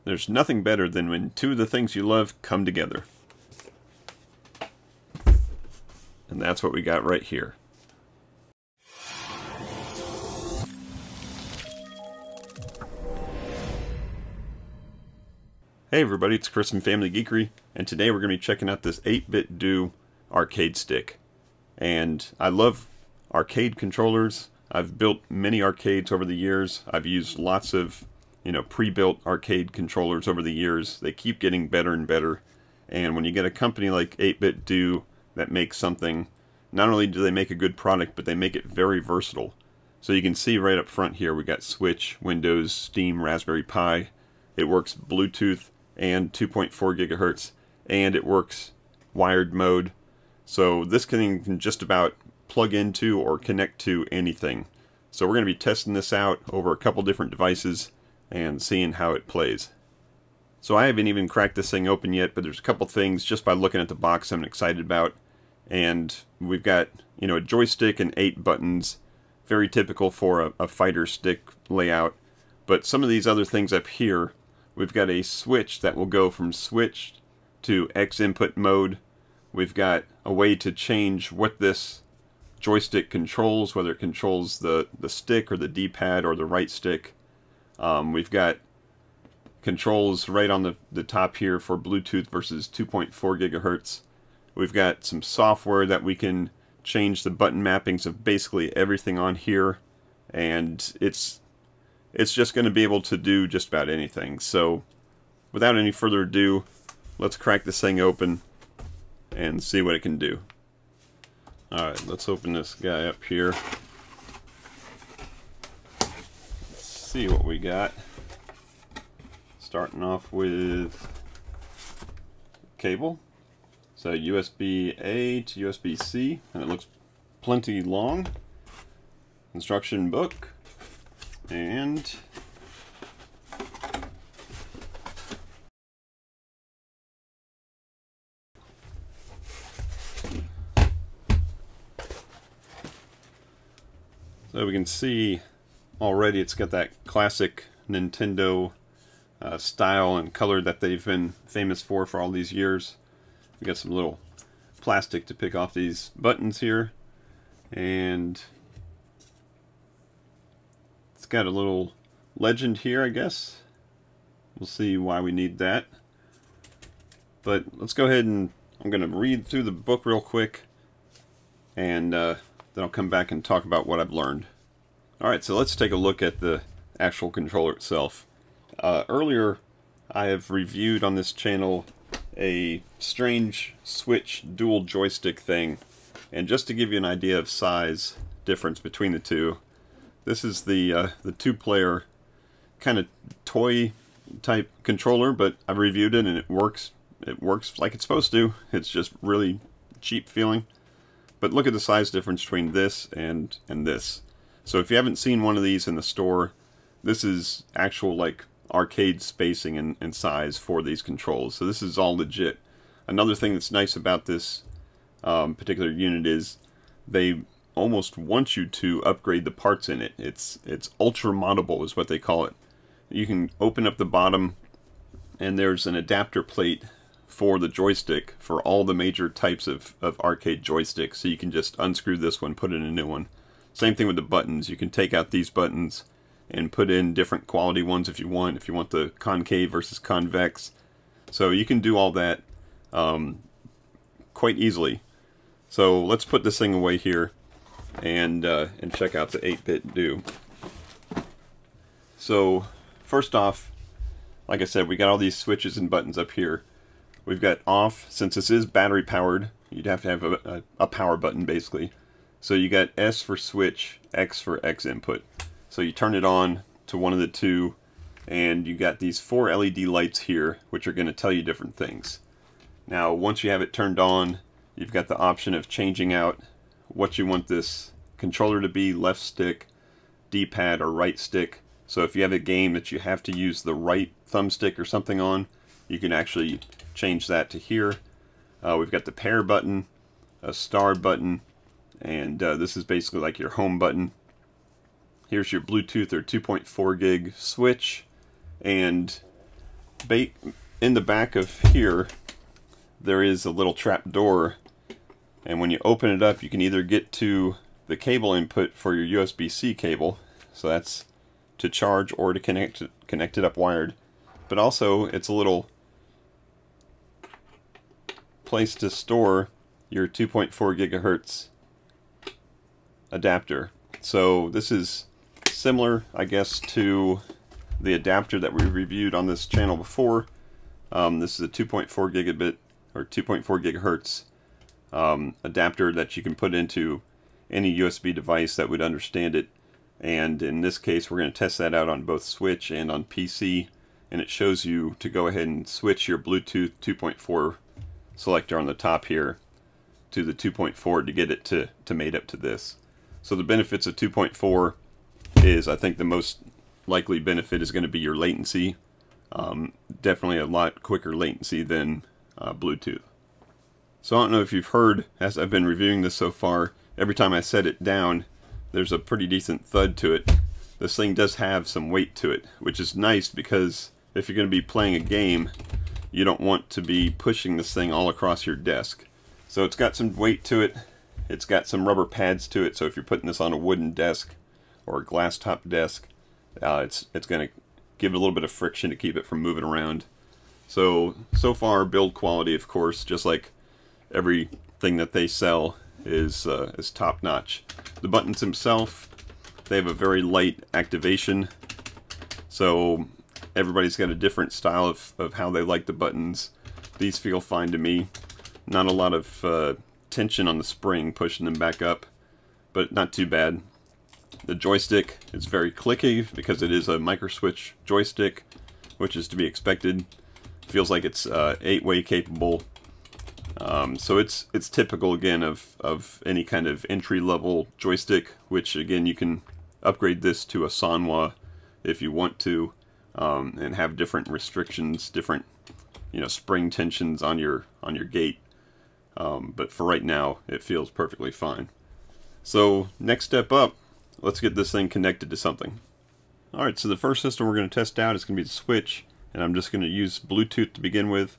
There's nothing better than when two of the things you love come together. And that's what we got right here. Hey everybody, it's Chris from Family Geekery, and today we're going to be checking out this 8BitDo arcade stick. And I love arcade controllers. I've built many arcades over the years. I've used lots of, pre-built arcade controllers over the years. They keep getting better and better. And when you get a company like 8BitDo that makes something, not only do they make a good product, but they make it very versatile. So you can see right up front here, we got Switch, Windows, Steam, Raspberry Pi. It works Bluetooth and 2.4 gigahertz, and it works wired mode. So this can just about plug into or connect to anything. So we're going to be testing this out over a couple different devices and seeing how it plays. So I haven't even cracked this thing open yet, but there's a couple things just by looking at the box I'm excited about. And we've got, a joystick and 8 buttons, very typical for a fighter stick layout. But some of these other things up here, we've got a switch that will go from switch to X input mode. We've got a way to change what this joystick controls, whether it controls the stick or the D-pad or the right stick. We've got controls right on the top here for Bluetooth versus 2.4 gigahertz. We've got some software that we can change the button mappings of basically everything on here. And it's just going to be able to do just about anything. So without any further ado, let's crack this thing open and see what it can do. Alright, let's open this guy up here. Let's see what we got. Starting off with cable. So USB-A to USB-C, and it looks plenty long. Instruction book. And so we can see already it's got that classic Nintendo style and color that they've been famous for all these years. We got some little plastic to pick off these buttons here, and it's got a little legend here, I guess. We'll see why we need that. But let's go ahead and I'm going to read through the book real quick, and then I'll come back and talk about what I've learned. Alright, so let's take a look at the actual controller itself. Earlier, I have reviewed on this channel a strange Switch dual joystick thing. And just to give you an idea of size difference between the two, this is the two-player kind of toy type controller, but I've reviewed it and it works. It works like it's supposed to. It's just really cheap feeling. But look at the size difference between this and this. So if you haven't seen one of these in the store, this is actual like arcade spacing and size for these controls. So this is all legit. Another thing that's nice about this particular unit is they almost want you to upgrade the parts in it. It's ultra moddable is what they call it. You can open up the bottom and there's an adapter plate for the joystick for all the major types of arcade joysticks. So you can just unscrew this one, put in a new one. Same thing with the buttons. You can take out these buttons and put in different quality ones if you want the concave versus convex. So you can do all that quite easily. So let's put this thing away here and check out the 8BitDo. So first off, like I said, we got all these switches and buttons up here. We've got off. Since this is battery powered, you'd have to have a power button basically. So you got S for switch, X for X input. So you turn it on to one of the two, and you got these 4 LED lights here, which are going to tell you different things. Now, once you have it turned on, you've got the option of changing out what you want this controller to be, left stick, D-pad, or right stick. So if you have a game that you have to use the right thumbstick or something on, you can actually change that to here. We've got the pair button, a star button, and this is basically like your home button. Here's your Bluetooth or 2.4 gig switch, and in the back of here, there is a little trap door, and when you open it up, you can either get to the cable input for your USB-C cable, so that's to charge or to connect it up wired, but also it's a little place to store your 2.4 gigahertz adapter. So this is similar, I guess, to the adapter that we reviewed on this channel before. This is a 2.4 gigabit or 2.4 gigahertz adapter that you can put into any USB device that would understand it. And in this case, we're going to test that out on both Switch and on PC. And it shows you to go ahead and switch your Bluetooth 2.4 selector on the top here to the 2.4 to get it to mate up to this. So the benefits of 2.4 is, I think the most likely benefit is going to be your latency. Definitely a lot quicker latency than Bluetooth. So I don't know if you've heard, as I've been reviewing this so far, every time I set it down, there's a pretty decent thud to it. This thing does have some weight to it, which is nice because if you're going to be playing a game, you don't want to be pushing this thing all across your desk. So it's got some weight to it. It's got some rubber pads to it, so if you're putting this on a wooden desk or a glass top desk, it's going to give it a little bit of friction to keep it from moving around. So far, build quality, of course, just like everything that they sell, is top notch. The buttons themselves, they have a very light activation, so everybody's got a different style of how they like the buttons. These feel fine to me. Not a lot of tension on the spring pushing them back up, but not too bad. The joystick is very clicky because it is a micro switch joystick, which is to be expected. Feels like it's 8-way capable. So it's typical again of any kind of entry-level joystick, which again you can upgrade this to a Sanwa if you want to, and have different restrictions, different spring tensions on your gate. But for right now, it feels perfectly fine. So next step up, let's get this thing connected to something. Alright, so the first system we're going to test out is going to be the Switch, and I'm just going to use Bluetooth to begin with.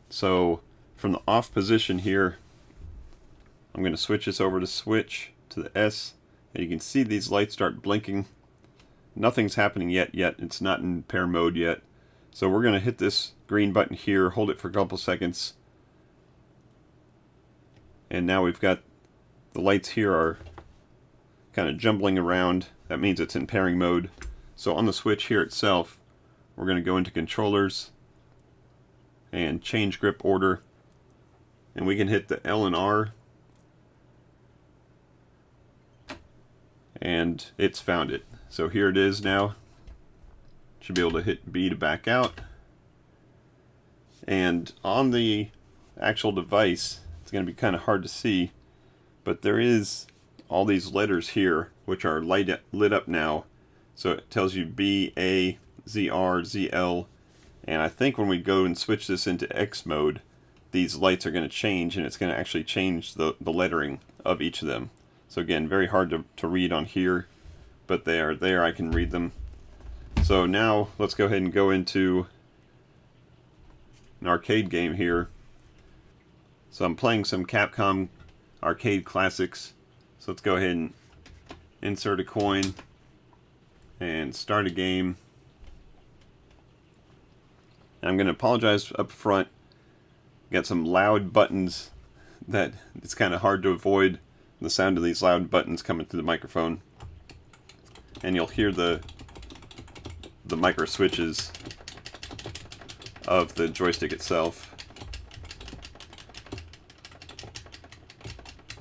So from the off position here, I'm going to switch this over to Switch, to the S, and you can see these lights start blinking. Nothing's happening yet, it's not in pair mode yet. So we're going to hit this green button here, hold it for a couple seconds, and now we've got the lights here are kind of jumbling around. That means it's in pairing mode. So on the Switch here itself, we're going to go into controllers and change grip order, and we can hit the L and R, and it's found it. So here it is now. Should be able to hit B to back out, and on the actual device it's going to be kind of hard to see, but there is all these letters here which are lit up now. So it tells you B, A, Z, R, Z, L, and I think when we go and switch this into X mode, these lights are going to change, and it's going to actually change the lettering of each of them. So again, very hard to read on here, but they are there. I can read them. So now let's go ahead and go into an arcade game here. So I'm playing some Capcom arcade classics. So let's go ahead and insert a coin and start a game. And I'm going to apologize up front. Got some loud buttons that it's kind of hard to avoid the sound of these loud buttons coming through the microphone. And you'll hear the micro switches of the joystick itself.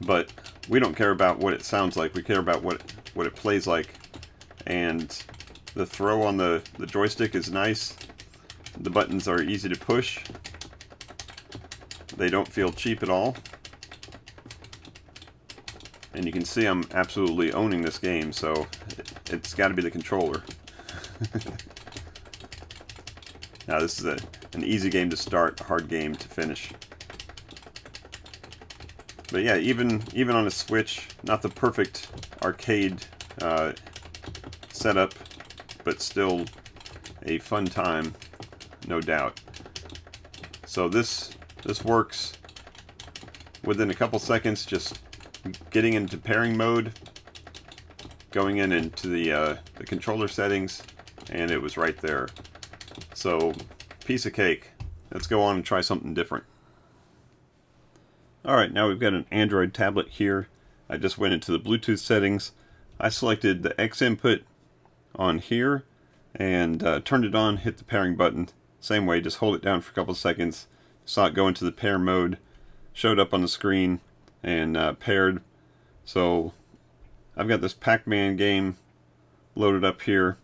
But we don't care about what it sounds like, we care about what it plays like. And the throw on the joystick is nice. The buttons are easy to push. They don't feel cheap at all. And you can see I'm absolutely owning this game, so it's got to be the controller. Now this is an easy game to start, a hard game to finish. But yeah, even on a Switch, not the perfect arcade setup, but still a fun time. no doubt. So this works within a couple seconds, just getting into pairing mode, going into the controller settings, and it was right there. So, piece of cake. Let's go on and try something different. Alright, now we've got an Android tablet here. I just went into the Bluetooth settings. I selected the X input on here and turned it on, hit the pairing button. Same way, just hold it down for a couple seconds. Saw it go into the pair mode, showed up on the screen, and paired. So I've got this Pac-Man game loaded up here,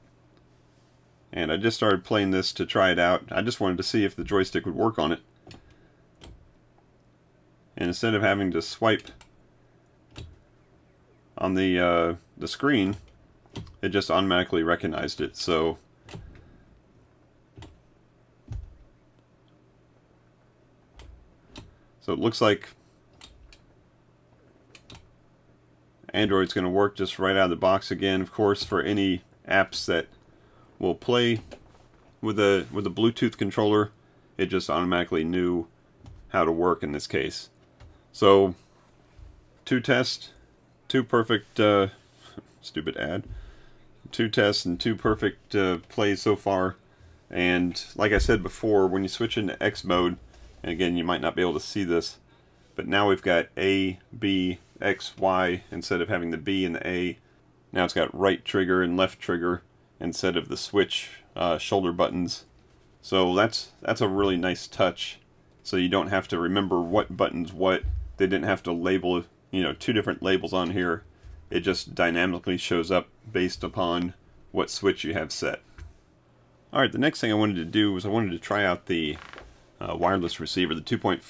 and I just started playing this to try it out. I just wanted to see if the joystick would work on it. And instead of having to swipe on the screen, it just automatically recognized it. So it looks like Android's going to work just right out of the box again. Of course, for any apps that will play with a Bluetooth controller, it just automatically knew how to work in this case. So, two tests, two perfect, stupid ad, two tests and two perfect plays so far. And like I said before, when you switch into X mode, and again, you might not be able to see this, but now we've got A, B, X, Y instead of having the B and the A. Now it's got right trigger and left trigger instead of the switch shoulder buttons. So that's a really nice touch. So you don't have to remember what button's what. They didn't have to label, two different labels on here. It just dynamically shows up based upon what switch you have set. Alright, the next thing I wanted to do was I wanted to try out the wireless receiver, the 2.4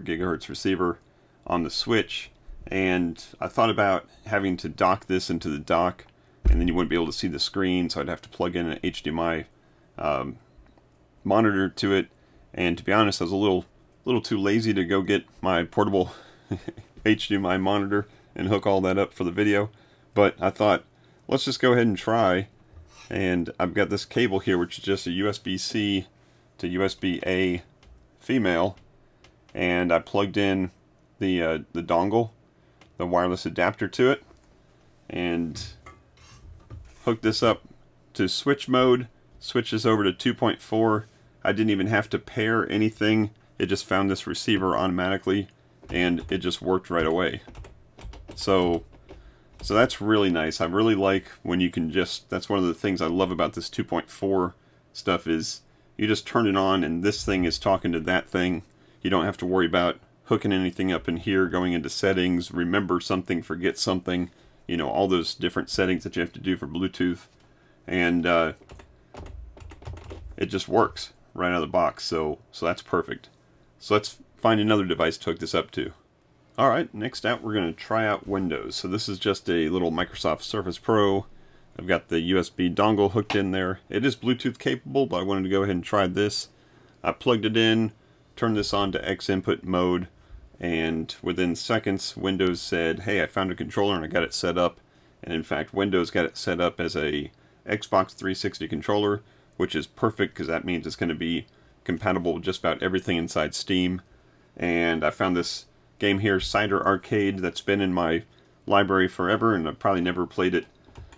gigahertz receiver on the Switch, and I thought about having to dock this into the dock, and then you wouldn't be able to see the screen, so I'd have to plug in an HDMI monitor to it. And to be honest, I was a little too lazy to go get my portable HDMI monitor and hook all that up for the video, but I thought, let's just go ahead and try. And I've got this cable here, which is just a USB-C to USB-A female, and I plugged in the dongle, the wireless adapter to it, and hooked this up to switch mode. Switches over to 2.4. I didn't even have to pair anything. It just found this receiver automatically, and it just worked right away. So that's really nice. I really like when you can just, that's one of the things I love about this 2.4 stuff is you just turn it on and this thing is talking to that thing. You don't have to worry about hooking anything up in here, going into settings, remember something, forget something, all those different settings that you have to do for Bluetooth. And it just works right out of the box, so that's perfect. So let's find another device to hook this up to. Alright, next out we're going to try out Windows. So this is just a little Microsoft Surface Pro. I've got the USB dongle hooked in there. It is Bluetooth capable, but I wanted to go ahead and try this. I plugged it in, turned this on to X input mode, and within seconds Windows said, hey, I found a controller and I got it set up. And in fact, Windows got it set up as a Xbox 360 controller, which is perfect because that means it's going to be compatible with just about everything inside Steam. And I found this game here, Cider Arcade, that's been in my library forever and I've probably never played it.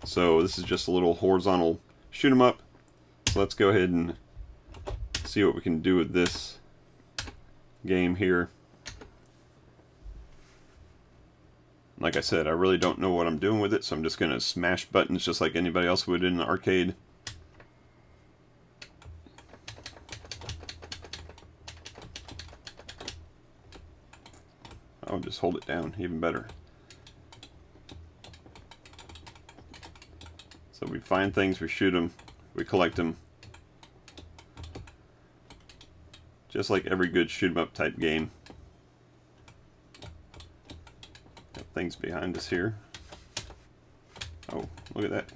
So this is just a little horizontal shoot 'em up. So let's go ahead and see what we can do with this game here. Like I said, I really don't know what I'm doing with it, so I'm just going to smash buttons just like anybody else would in an arcade. Oh, just hold it down, even better. So we find things, we shoot them, we collect them. Just like every good shoot 'em up type game. Got things behind us here. Oh, look at that.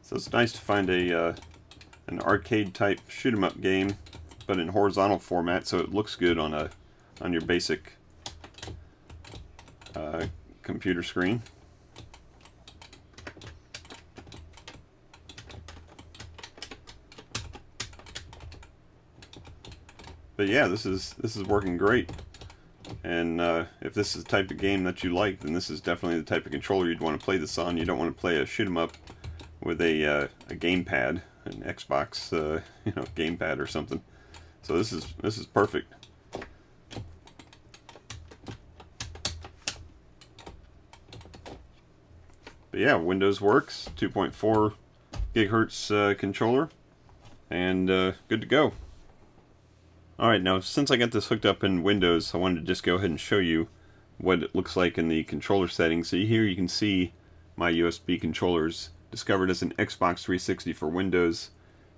So it's nice to find an arcade type shoot 'em up game, but in horizontal format, so it looks good on your basic computer screen. But yeah, this is working great. And if this is the type of game that you like, then this is definitely the type of controller you'd want to play this on. You don't want to play a shoot 'em up with a gamepad, an Xbox gamepad or something. So this is perfect. But yeah, Windows works, 2.4 gigahertz controller, and good to go. Alright, now since I got this hooked up in Windows, I wanted to just go ahead and show you what it looks like in the controller settings. So here you can see my USB controllers discovered as an Xbox 360 for Windows,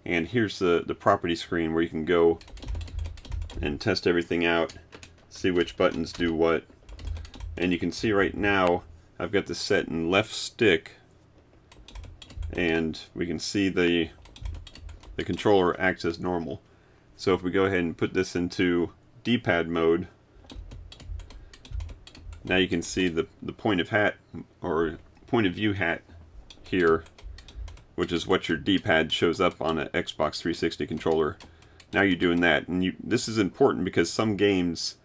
and here's the property screen where you can go and test everything out, see which buttons do what. And you can see right now I've got this set in left stick, and we can see the controller acts as normal. So if we go ahead and put this into D-pad mode, now you can see the point of hat, or point of view hat here, which is what your D-pad shows up on an Xbox 360 controller. Now you're doing that, and this is important because some games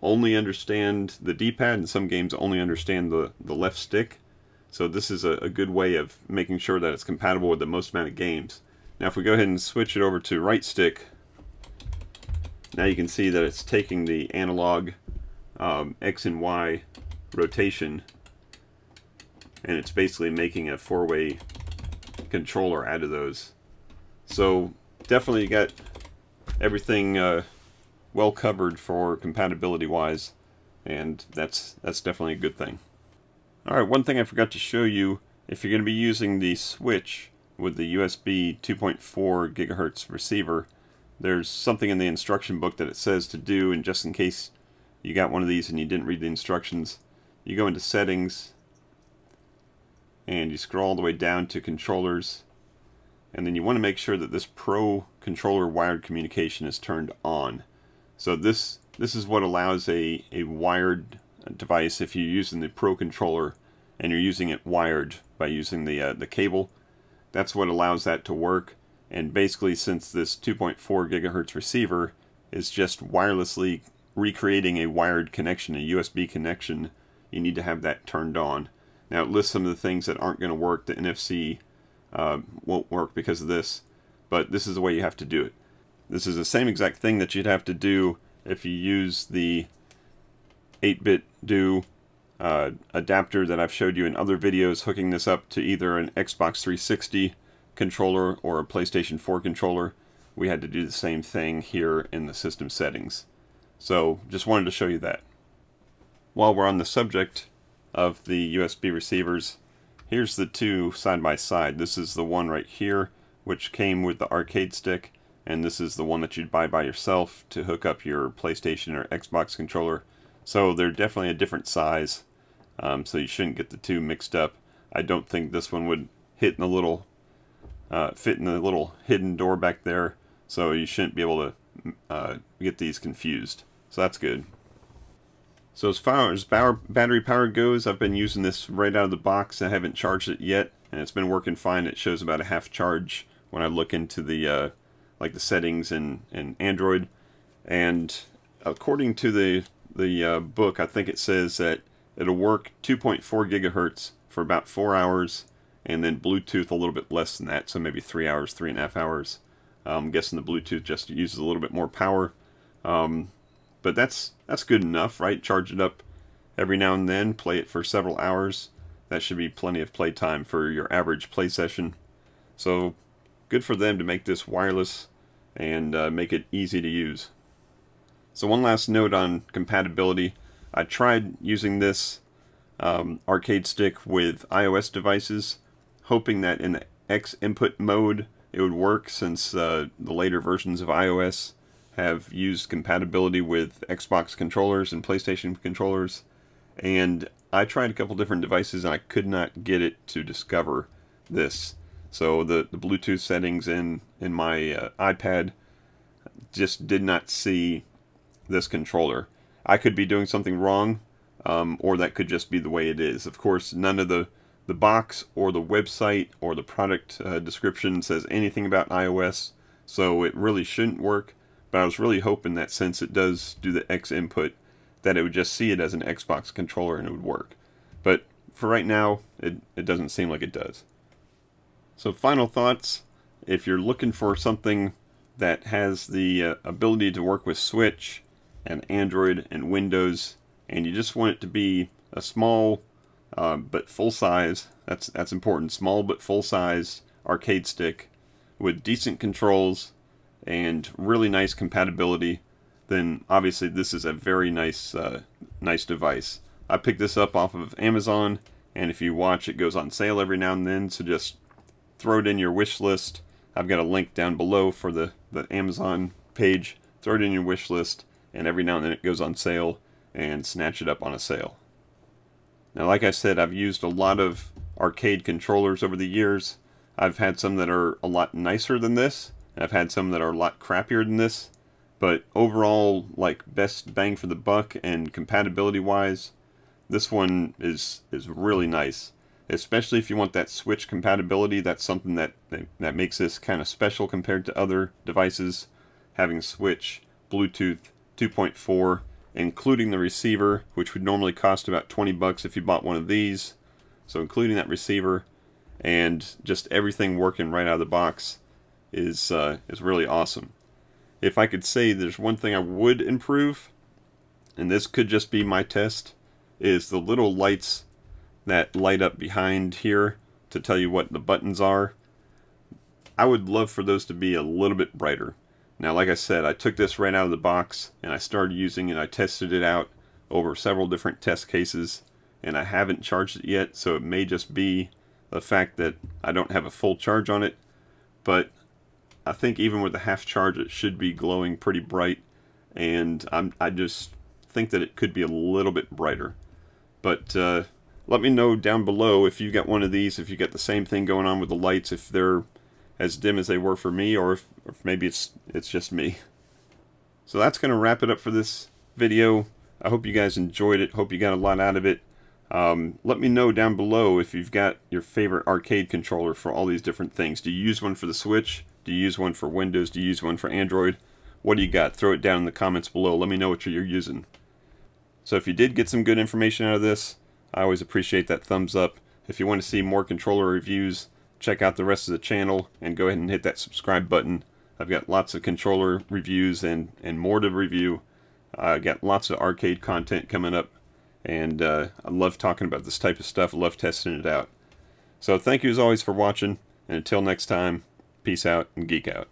only understand the D-pad and some games only understand the left stick. So this is a good way of making sure that it's compatible with the most amount of games. Now if we go ahead and switch it over to right stick, now you can see that it's taking the analog X and Y rotation, and it's basically making a four-way controller out of those. So definitely you got everything well covered for compatibility wise, and that's definitely a good thing. Alright, one thing I forgot to show you, if you're going to be using the switch with the USB 2.4 gigahertz receiver, there's something in the instruction book that it says to do, and just in case you got one of these and you didn't read the instructions, you go into settings and you scroll all the way down to controllers, and then you want to make sure that this Pro controller wired communication is turned on. So this is what allows a wired device, if you're using the Pro controller and you're using it wired by using the cable, that's what allows that to work. And basically, since this 2.4 gigahertz receiver is just wirelessly recreating a wired connection, a USB connection, you need to have that turned on. Now it lists some of the things that aren't going to work. The NFC won't work because of this, but this is the way you have to do it. This is the same exact thing that you'd have to do if you use the 8BitDo adapter that I've showed you in other videos, hooking this up to either an Xbox 360 controller or a PlayStation 4 controller. We had to do the same thing here in the system settings. So just wanted to show you that. While we're on the subject of the USB receivers, here's the two side by side. This is the one right here, which came with the arcade stick, and this is the one that you'd buy by yourself to hook up your PlayStation or Xbox controller. So they're definitely a different size, so you shouldn't get the two mixed up. I don't think this one would hit in the little fit in the little hidden door back there, so you shouldn't be able to get these confused. So that's good. So as far as battery power goes, I've been using this right out of the box. I haven't charged it yet, and it's been working fine. It shows about a half charge when I look into the like the settings in Android. And according to the book, I think it says that it'll work 2.4 gigahertz for about 4 hours, and then Bluetooth a little bit less than that, so maybe 3 hours, 3.5 hours. I'm guessing the Bluetooth just uses a little bit more power. But that's good enough, right? Charge it up every now and then, play it for several hours. That should be plenty of play time for your average play session. So good for them to make this wireless and make it easy to use. So one last note on compatibility. I tried using this arcade stick with iOS devices, hoping that in the X input mode it would work, since the later versions of iOS have used compatibility with Xbox controllers and PlayStation controllers. And I tried a couple different devices and I could not get it to discover this. So the Bluetooth settings in my iPad just did not see this controller. I could be doing something wrong, or that could just be the way it is. Of course, none of the box or the website or the product description says anything about iOS, so it really shouldn't work. But I was really hoping that since it does do the X input, that it would just see it as an Xbox controller and it would work. But for right now, it doesn't seem like it does. So final thoughts, if you're looking for something that has the ability to work with Switch and Android and Windows, and you just want it to be a small but full size, that's important, small but full size arcade stick with decent controls and really nice compatibility, then obviously this is a very nice nice device. I picked this up off of Amazon, and if you watch, it goes on sale every now and then, so just throw it in your wish list. I've got a link down below for the Amazon page. Throw it in your wish list, and every now and then it goes on sale, and snatch it up on a sale. Now, like I said, I've used a lot of arcade controllers over the years. I've had some that are a lot nicer than this, and I've had some that are a lot crappier than this. But overall, like, best bang for the buck and compatibility wise, this one is really nice. Especially if you want that Switch compatibility. That's something that makes this kind of special compared to other devices. Having Switch, Bluetooth 2.4, including the receiver, which would normally cost about 20 bucks if you bought one of these. So including that receiver and just everything working right out of the box is really awesome. If I could say there's one thing I would improve, and this could just be my test, is the little lights that light up behind here to tell you what the buttons are. I would love for those to be a little bit brighter. Now, like I said, I took this right out of the box and I started using it. I tested it out over several different test cases, and I haven't charged it yet, so it may just be the fact that I don't have a full charge on it. But I think even with a half charge, it should be glowing pretty bright, and I just think that it could be a little bit brighter. But let me know down below if you got one of these, if you got the same thing going on with the lights, if they're as dim as they were for me, or if maybe it's just me. So that's going to wrap it up for this video. I hope you guys enjoyed it. Hope you got a lot out of it. Let me know down below if you've got your favorite arcade controller for all these different things. Do you use one for the Switch? Do you use one for Windows? Do you use one for Android? What do you got? Throw it down in the comments below. Let me know what you're using. So if you did get some good information out of this, I always appreciate that thumbs up. If you want to see more controller reviews, check out the rest of the channel and go ahead and hit that subscribe button. I've got lots of controller reviews and more to review. I got lots of arcade content coming up, and I love talking about this type of stuff. I love testing it out. So thank you as always for watching, and until next time, peace out and geek out.